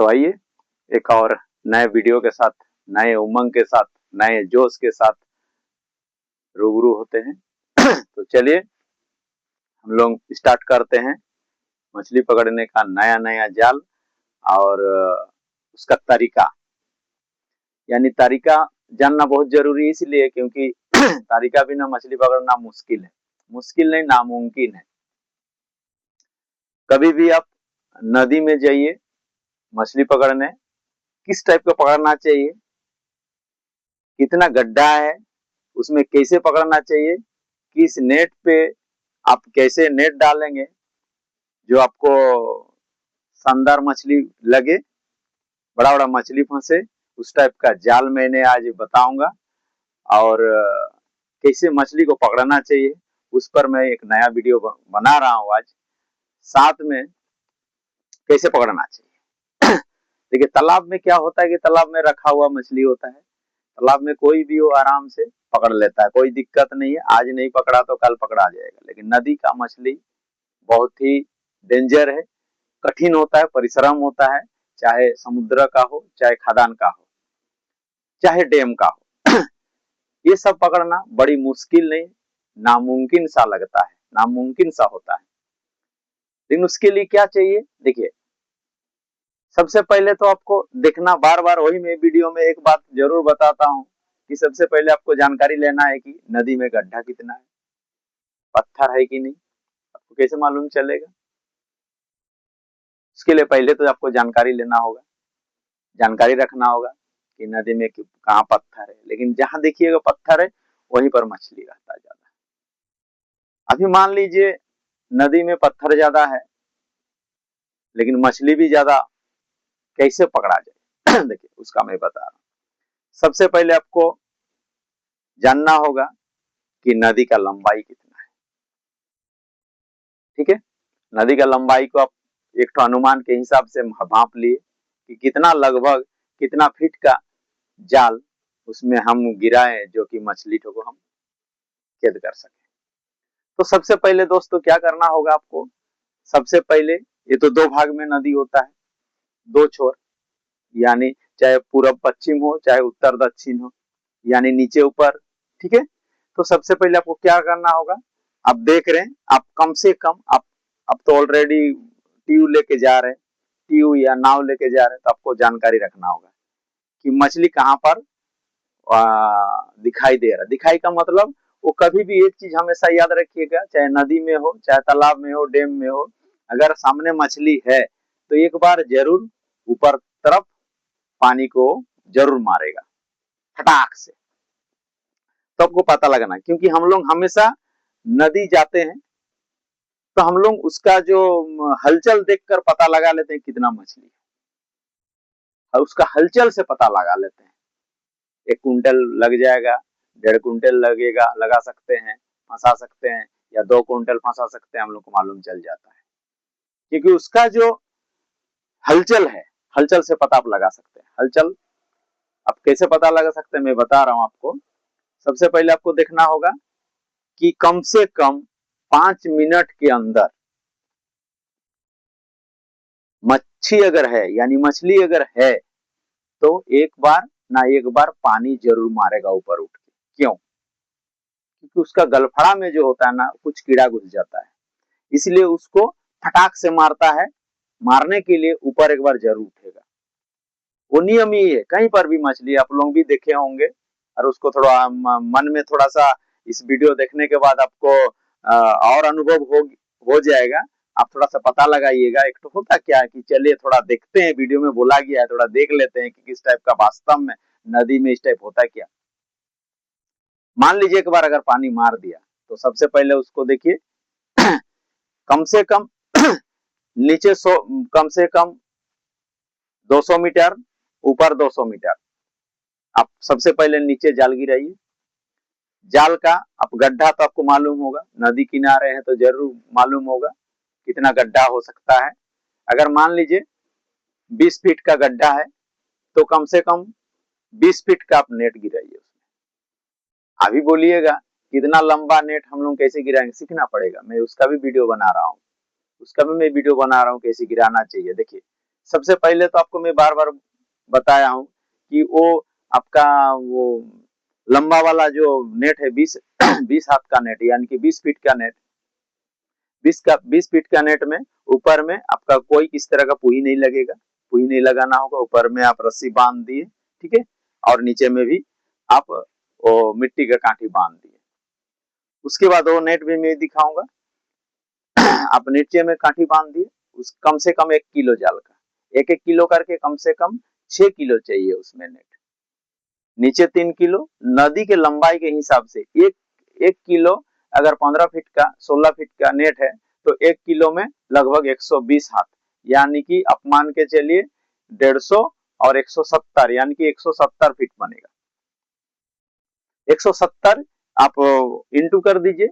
तो आइए एक और नए वीडियो के साथ, नए उमंग के साथ, नए जोश के साथ रूबरू होते हैं। तो चलिए हम लोग स्टार्ट करते हैं मछली पकड़ने का नया नया जाल और उसका तरीका, यानी तरीका जानना बहुत जरूरी है इसलिए क्योंकि तरीका बिना मछली पकड़ना मुश्किल है, मुश्किल नहीं नामुमकिन है। कभी भी आप नदी में जाइए मछली पकड़ने, किस टाइप का पकड़ना चाहिए, कितना गड्ढा है, उसमें कैसे पकड़ना चाहिए, किस नेट पे आप कैसे नेट डालेंगे जो आपको शानदार मछली लगे, बड़ा बड़ा मछली फंसे, उस टाइप का जाल मैंने आज बताऊंगा। और कैसे मछली को पकड़ना चाहिए उस पर मैं एक नया वीडियो बना रहा हूं आज। साथ में कैसे पकड़ना चाहिए। देखिए तालाब में क्या होता है कि तालाब में रखा हुआ मछली होता है, तालाब में कोई भी हो आराम से पकड़ लेता है, कोई दिक्कत नहीं है। आज नहीं पकड़ा तो कल पकड़ा जाएगा। लेकिन नदी का मछली बहुत ही डेंजर है, कठिन होता है, परिश्रम होता है, चाहे समुद्र का हो, चाहे खदान का हो, चाहे डैम का हो। ये सब पकड़ना बड़ी मुश्किल नहीं, नामुमकिन सा लगता है, नामुमकिन सा होता है। लेकिन उसके लिए क्या चाहिए, देखिए सबसे पहले तो आपको देखना, बार बार वही मैं वीडियो में एक बात जरूर बताता हूँ कि सबसे पहले आपको जानकारी लेना है कि नदी में गड्ढा कितना है, पत्थर है कि नहीं। आपको कैसे मालूम चलेगा, उसके लिए पहले तो आपको जानकारी लेना होगा, जानकारी रखना होगा कि नदी में कहाँ पत्थर है। लेकिन जहां देखिएगा पत्थर है वहीं पर मछली रहता है ज्यादा। अभी मान लीजिए नदी में पत्थर ज्यादा है लेकिन मछली भी ज्यादा, कैसे पकड़ा जाए। देखिए उसका मैं बता रहा हूँ। सबसे पहले आपको जानना होगा कि नदी का लंबाई कितना है। ठीक है, नदी का लंबाई को आप एक तो अनुमान के हिसाब से भाप लिए कि कितना, लगभग कितना फीट का जाल उसमें हम गिराएं जो कि मछली को हम कैद कर सके। तो सबसे पहले दोस्तों क्या करना होगा आपको, सबसे पहले ये तो दो भाग में नदी होता है, दो छोर, यानी चाहे पूरब पश्चिम हो चाहे उत्तर दक्षिण हो, यानी नीचे ऊपर। ठीक है, तो सबसे पहले आपको क्या करना होगा, आप देख रहे हैं, आप कम से कम आप तो ऑलरेडी ट्यूब लेके जा रहे हैं, ट्यूब या नाव लेके जा रहे हैं, तो आपको जानकारी रखना होगा कि मछली कहाँ पर दिखाई दे रहा है। दिखाई का मतलब वो कभी भी एक चीज हमेशा याद रखिएगा, चाहे नदी में हो, चाहे तालाब में हो, डैम में हो, अगर सामने मछली है तो एक बार जरूर ऊपर तरफ पानी को जरूर मारेगा फटाक से, तो आपको पता लगना। क्योंकि हम लोग हमेशा नदी जाते हैं तो हम लोग उसका जो हलचल देखकर पता लगा लेते हैं कितना मछली है, और उसका हलचल से पता लगा लेते हैं। 1 कुंटल लग जाएगा, 1.5 कुंटल लगेगा, लगा सकते हैं, फंसा सकते हैं, या 2 कुंटल फंसा सकते हैं, हम लोग को मालूम चल जाता है। क्योंकि उसका जो हलचल है, हलचल से पता आप लगा सकते हैं। हलचल आप कैसे पता लगा सकते हैं मैं बता रहा हूं आपको। सबसे पहले आपको देखना होगा कि कम से कम 5 मिनट के अंदर मच्छी अगर है, यानी मछली अगर है, तो एक बार ना एक बार पानी जरूर मारेगा ऊपर उठ के। क्यों, क्योंकि उसका गलफड़ा में जो होता है ना कुछ कीड़ा घुस जाता है, इसलिए उसको फटाक से मारता है। मारने के लिए ऊपर एक बार जरूर उठेगा। वो नियम ही है, कहीं पर भी मछली आप लोग भी देखे होंगे, और उसको थोड़ा मन में थोड़ा सा इस वीडियो देखने के बाद आपको और अनुभव हो जाएगा। आप थोड़ा सा पता लगाइएगा। एक तो होता क्या है कि चलिए थोड़ा देखते हैं, वीडियो में बोला गया है, थोड़ा देख लेते हैं कि किस टाइप का वास्तव में नदी में इस टाइप होता है क्या। मान लीजिए एक बार अगर पानी मार दिया तो सबसे पहले उसको देखिए, कम से कम नीचे कम से कम 200 मीटर, ऊपर 200 मीटर, आप सबसे पहले नीचे जाल गिराइए। जाल का आप गड्ढा तो आपको मालूम होगा, नदी किनारे है तो जरूर मालूम होगा कितना गड्ढा हो सकता है। अगर मान लीजिए 20 फीट का गड्ढा है तो कम से कम 20 फीट का आप नेट गिराइए उसमें। अभी बोलिएगा कितना लंबा नेट हम लोग कैसे गिराएंगे, सीखना पड़ेगा। मैं उसका भी वीडियो बना रहा हूँ, उसका भी मैं वीडियो बना रहा हूँ कैसे गिराना चाहिए। देखिए सबसे पहले तो आपको मैं बार बार बताया हूं कि वो आपका वो लंबा वाला जो नेट है 20 हाथ का नेट, यानी कि 20 फीट का नेट, 20 फीट का नेट में ऊपर में आपका कोई किस तरह का पुही नहीं लगेगा, पुही नहीं लगाना होगा। ऊपर में आप रस्सी बांध दिए, ठीक है, और नीचे में भी आप वो मिट्टी का काठी बांध दिए। उसके बाद वो नेट भी मैं दिखाऊंगा। आप नीचे में काठी बांध दिए, उस कम से कम 1 किलो जाल का, 1-1 किलो करके कम से कम 6 किलो चाहिए उसमें नेट। नीचे 3 किलो, नदी के लंबाई के हिसाब से एक 1 किलो, अगर 15 फीट का 16 फीट का नेट है तो 1 किलो में लगभग 120 हाथ, यानी कि आप मान के चलिए 150 और 170, यानी कि 170 फीट बनेगा। 170 आप इंटू कर दीजिए,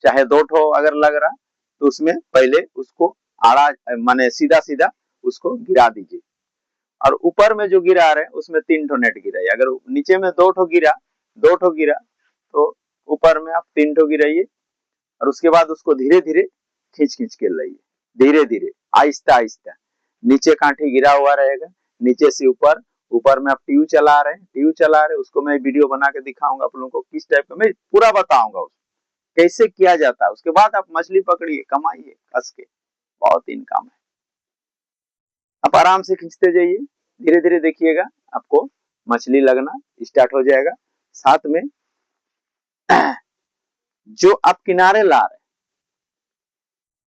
चाहे 2 ठो अगर लग रहा तो उसमें पहले उसको आड़ा माने सीधा सीधा उसको गिरा दीजिए, और ऊपर में जो गिरा रहे उसमें 3 ठो नेट गिराइए। अगर नीचे में 2 ठो गिरा तो ऊपर में आप 3 ठो गिराइए, और उसके बाद उसको धीरे धीरे खींच खींच के लाइए, धीरे धीरे आहिस्ता आहिस्ता। नीचे काठी गिरा हुआ रहेगा, नीचे से ऊपर, ऊपर में आप ट्यूब चला रहे उसको मैं वीडियो बना के दिखाऊंगा आप लोगों को किस टाइप का, मैं पूरा बताऊंगा उसको कैसे किया जाता है। उसके बाद आप मछली पकड़िए, कमाइए कस के, बहुत इनकम है। आप आराम से खींचते जाइए, धीरे धीरे देखिएगा आपको मछली लगना स्टार्ट हो जाएगा। साथ में जो आप किनारे ला रहे,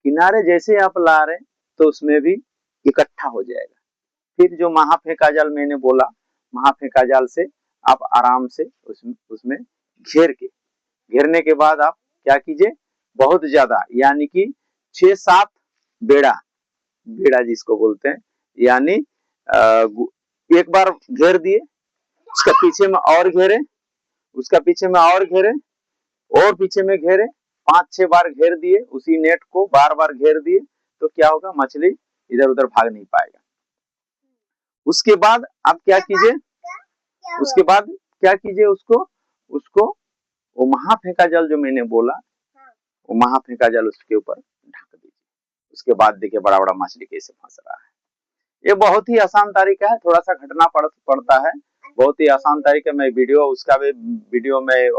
किनारे जैसे आप ला रहे तो उसमें भी इकट्ठा हो जाएगा। फिर जो महाफेंका जाल मैंने बोला, महाफेंका जाल से आप आराम से उसमें घेरने के बाद आप क्या कीजिए, बहुत ज्यादा यानी कि 6-7 बेड़ा, बेड़ा जिसको बोलते हैं, यानी एक बार घेर दिए, उसका पीछे में और घेरे, उसका पीछे में और घेरे, और पीछे में घेरे, 5-6 बार घेर दिए, उसी नेट को बार बार घेर दिए, तो क्या होगा, मछली इधर उधर भाग नहीं पाएगा। उसके बाद आप क्या कीजिए, उसके बाद क्या कीजिए, उसको वो महाफेंका जाल जो मैंने बोला, वो महाफेंका जाल उसके ऊपर ढक दीजिए। उसके बाद देखिए बड़ा बड़ा मछली कैसे फंस रहा है। ये बहुत ही आसान तरीका है, थोड़ा सा घटना पड़ता है, बहुत ही आसान तरीका। मैं वीडियो उसका भी वीडियो में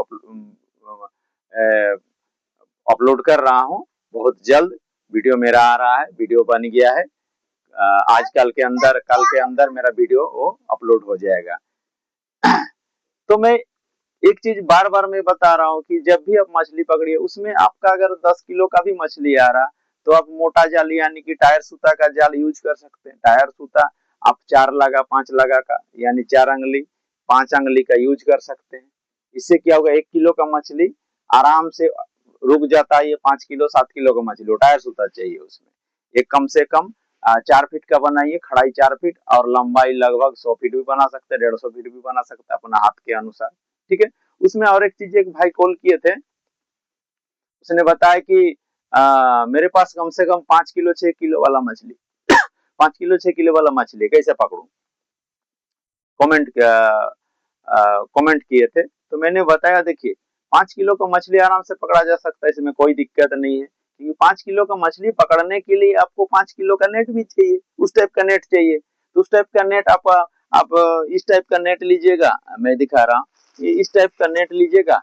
अपलोड कर रहा हूँ, बहुत जल्द वीडियो मेरा आ रहा है, वीडियो बन गया है, आज कल के अंदर मेरा वीडियो वो अपलोड हो जाएगा। तो मैं एक चीज बार बार मैं बता रहा हूँ कि जब भी आप मछली पकड़िए, उसमें आपका अगर 10 किलो का भी मछली आ रहा तो आप मोटा जाल यानी कि टायर सूता का जाल यूज कर सकते हैं। टायर सूता आप 4 लगा 5 लगा का, यानी 4 अंगली 5 अंगली का यूज कर सकते हैं। इससे क्या होगा, 1 किलो का मछली आराम से रुक जाता है। ये 5 किलो 7 किलो का मछली, टायर सूता चाहिए उसमें। एक कम से कम 4 फीट का बनाइए, खड़ाई 4 फीट और लंबाई लगभग 100 फीट भी बना सकते हैं, 150 फीट भी बना सकते हैं अपना हाथ के अनुसार, ठीक है। उसमें और एक चीज, एक भाई कॉल किए थे, उसने बताया कि मेरे पास कम से कम 5 किलो 6 किलो वाला मछली 5 किलो 6 किलो वाला मछली कैसे पकड़ूं, कमेंट किए थे। तो मैंने बताया देखिए 5 किलो का मछली आराम से पकड़ा जा सकता है, इसमें कोई दिक्कत नहीं है, क्योंकि 5 किलो का मछली पकड़ने के लिए आपको 5 किलो का नेट भी चाहिए, उस टाइप का नेट चाहिए। तो उस टाइप का नेट आप इस टाइप का नेट लीजिएगा, मैं दिखा रहा हूँ, ये इस टाइप का नेट लीजिएगा,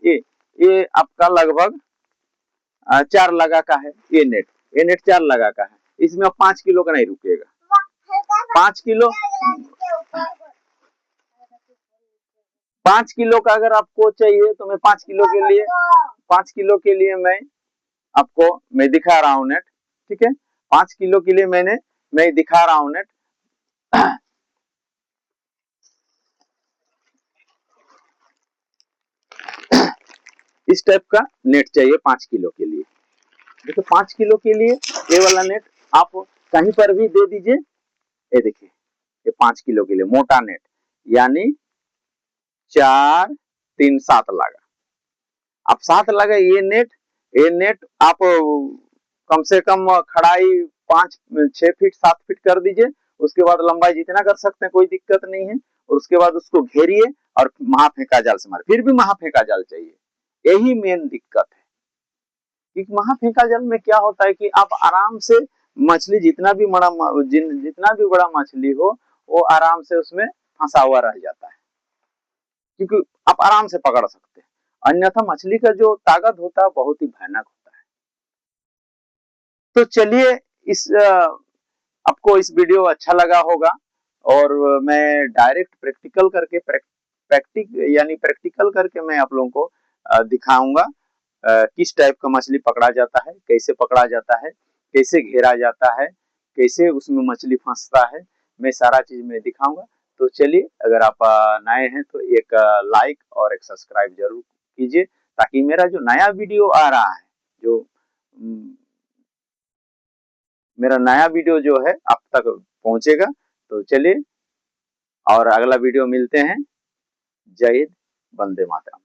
ये आपका लगभग 4 लगा का है, ये नेट 4 लगा का है, इसमें 5 किलो का नहीं रुकेगा। 5 किलो का अगर आपको चाहिए तो मैं 5 किलो के लिए मैं दिखा रहा हूँ नेट, ठीक है। 5 किलो के लिए मैं दिखा रहा हूँ नेट। इस टाइप का नेट चाहिए 5 किलो के लिए। देखो 5 किलो के लिए ये वाला नेट आप कहीं पर भी दे दीजिए। ये देखिए, ये 5 किलो के लिए मोटा नेट, यानी 4 3 7 लगा, आप 7 लगा ये नेट आप कम से कम खड़ाई 5-6 फीट 7 फीट कर दीजिए। उसके बाद लंबाई जितना कर सकते हैं, कोई दिक्कत नहीं है। और उसके बाद उसको घेरिए और महाफेंका जाल से मारे, फिर भी महाफेंका जाल चाहिए, यही मेन दिक्कत है। महाफेंका जाल में क्या होता है कि आप आराम से मछली जितना भी बड़ा मछली हो वो आराम से उसमें फंसा हुआ रह जाता है, क्योंकि आप आराम से पकड़ सकते हैं। अन्यथा मछली का जो ताकत होता है बहुत ही भयानक होता है। तो चलिए, इस आपको इस वीडियो अच्छा लगा होगा, और मैं डायरेक्ट प्रैक्टिकल करके मैं आप लोगों को दिखाऊंगा किस टाइप का मछली पकड़ा जाता है, कैसे पकड़ा जाता है, कैसे घेरा जाता है, कैसे उसमें मछली फंसता है, मैं सारा चीज मैं दिखाऊंगा। तो चलिए, अगर आप नए हैं तो एक लाइक और एक सब्सक्राइब जरूर कीजिए, ताकि मेरा जो नया वीडियो आ रहा है, जो मेरा नया वीडियो जो है आप तक पहुंचेगा। तो चलिए, और अगला वीडियो मिलते हैं। जय हिंद, वंदे मातरम।